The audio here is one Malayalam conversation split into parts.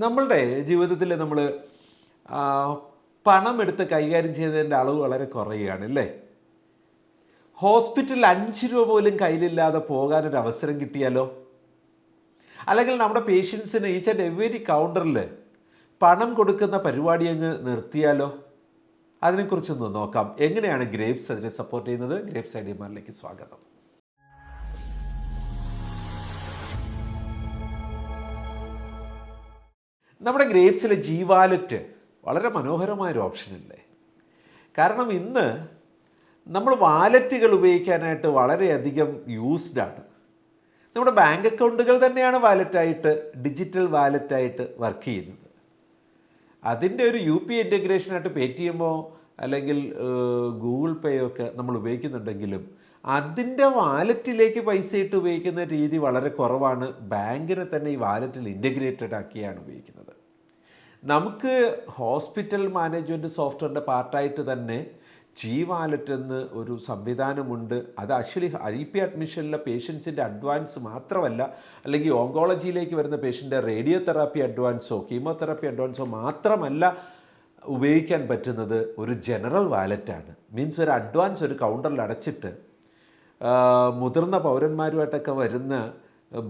നമ്മളുടെ ജീവിതത്തിൽ നമ്മൾ പണം എടുത്ത് കൈകാര്യം ചെയ്യുന്നതിൻ്റെ അളവ് വളരെ കുറയുകയാണ് അല്ലേ? ഹോസ്പിറ്റലിൽ 5 രൂപ പോലും കയ്യിലില്ലാതെ പോകാനൊരു അവസരം കിട്ടിയാലോ? അല്ലെങ്കിൽ നമ്മുടെ പേഷ്യൻസിന് ഈച്ച് ആൻഡ് എവരി കൗണ്ടറിൽ പണം കൊടുക്കുന്ന പരിപാടി അങ്ങ് നിർത്തിയാലോ? അതിനെക്കുറിച്ചൊന്ന് നോക്കാം. എങ്ങനെയാണ് ഗ്രേപ്സ് അതിനെ സപ്പോർട്ട് ചെയ്യുന്നത്? ഗ്രേപ്സ് ഐഡിയമാരിലേക്ക് സ്വാഗതം. നമ്മുടെ ഗ്രേപ്സിലെ ജി വാലറ്റ് വളരെ മനോഹരമായൊരു ഓപ്ഷനല്ലേ? കാരണം ഇന്ന് നമ്മൾ വാലറ്റുകൾ ഉപയോഗിക്കാനായിട്ട് വളരെയധികം യൂസ്ഡാണ്. നമ്മുടെ ബാങ്ക് അക്കൗണ്ടുകൾ തന്നെയാണ് വാലറ്റായിട്ട്, ഡിജിറ്റൽ വാലറ്റായിട്ട് വർക്ക് ചെയ്യുന്നത്. അതിൻ്റെ ഒരു യു പി ഇൻ്റഗ്രേഷനായിട്ട് പേ ടി എമ്മോ അല്ലെങ്കിൽ ഗൂഗിൾ പേയോ ഒക്കെ നമ്മൾ ഉപയോഗിക്കുന്നുണ്ടെങ്കിലും അതിൻ്റെ വാലറ്റിലേക്ക് പൈസ ഇട്ട് ഉപയോഗിക്കുന്ന രീതി വളരെ കുറവാണ്. ബാങ്കിനെ തന്നെ ഈ വാലറ്റിൽ ഇൻ്റഗ്രേറ്റഡ് ആക്കിയാണ് ഉപയോഗിക്കുന്നത്. നമുക്ക് ഹോസ്പിറ്റൽ മാനേജ്മെൻറ്റ് സോഫ്റ്റ്വെയറിൻ്റെ പാർട്ടായിട്ട് തന്നെ ജി വാലറ്റ് എന്ന് ഒരു സംവിധാനമുണ്ട്. അത് ആക്ച്വലി ഐ പി അഡ്മിഷനിലെ പേഷ്യൻസിൻ്റെ അഡ്വാൻസ് മാത്രമല്ല, അല്ലെങ്കിൽ ഓങ്കോളജിയിലേക്ക് വരുന്ന പേഷ്യൻ്റെ റേഡിയോ തെറാപ്പി അഡ്വാൻസോ കീമോതെറാപ്പി അഡ്വാൻസോ മാത്രമല്ല ഉപയോഗിക്കാൻ പറ്റുന്നത് ഒരു ജനറൽ വാലറ്റാണ്. മീൻസ് ഒരു അഡ്വാൻസ് ഒരു കൗണ്ടറിൽ അടച്ചിട്ട് മുതിർന്ന പൗരന്മാരുമായിട്ടൊക്കെ വരുന്ന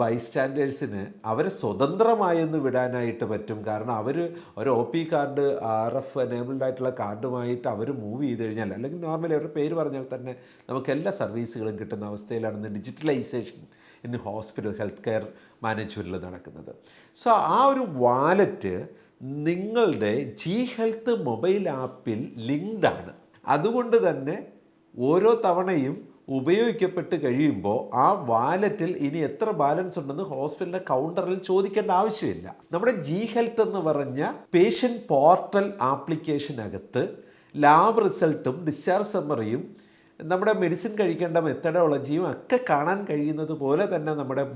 ബൈസ്റ്റാൻഡേഴ്സിന് അവരെ സ്വതന്ത്രമായൊന്ന് വിടാനായിട്ട് പറ്റും. കാരണം അവർ ഒരു O P card RF enabled ആയിട്ടുള്ള കാർഡുമായിട്ട് അവർ മൂവ് ചെയ്ത് കഴിഞ്ഞാൽ, അല്ലെങ്കിൽ നോർമലി അവരുടെ പേര് പറഞ്ഞാൽ തന്നെ നമുക്ക് എല്ലാ സർവീസുകളും കിട്ടുന്ന അവസ്ഥയിലാണ് ഡിജിറ്റലൈസേഷൻ ഇന്ന് ഹോസ്പിറ്റൽ ഹെൽത്ത് കെയർ മാനേജ്മെൻറ്റിൽ നടക്കുന്നത്. സോ ആ ഒരു വാലറ്റ് നിങ്ങളുടെ ജി ഹെൽത്ത് മൊബൈൽ ആപ്പിൽ ലിങ്ക്ഡ് ആണ്. അതുകൊണ്ട് തന്നെ ഓരോ തവണയും ഉപയോഗിക്കപ്പെട്ട് കഴിയുമ്പോൾ ആ വാലറ്റിൽ ഇനി എത്ര ബാലൻസ് ഉണ്ടെന്ന് ഹോസ്പിറ്റലിൻ്റെ കൗണ്ടറിൽ ചോദിക്കേണ്ട ആവശ്യമില്ല. നമ്മുടെ ജി ഹെൽത്ത് എന്ന് പറഞ്ഞ പേഷ്യൻ്റ് പോർട്ടൽ ആപ്ലിക്കേഷനകത്ത് ലാബ് റിസൾട്ടും ഡിസ്ചാർജ് സമ്മറിയും നമ്മുടെ മെഡിസിൻ കഴിക്കേണ്ട മെത്തഡോളജിയും ഒക്കെ കാണാൻ കഴിയുന്നത് പോലെ തന്നെ നമ്മുടെ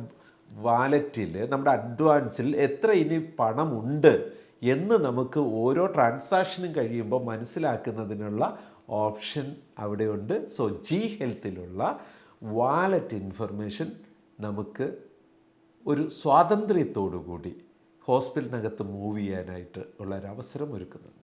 വാലറ്റിൽ നമ്മുടെ അഡ്വാൻസിൽ എത്ര ഇനി പണമുണ്ട് എന്ന് നമുക്ക് ഓരോ ട്രാൻസാക്ഷനും കഴിയുമ്പോൾ മനസ്സിലാക്കുന്നതിനുള്ള ഓപ്ഷൻ അവിടെയുണ്ട്. സോ ജി ഹെൽത്തിലുള്ള വാലറ്റ് ഇൻഫർമേഷൻ നമുക്ക് ഒരു സ്വാതന്ത്ര്യത്തോടു കൂടി ഹോസ്പിറ്റലിനകത്ത് മൂവ് ചെയ്യാനായിട്ട് ഉള്ളൊരവസരം ഒരുക്കുന്നുണ്ട്.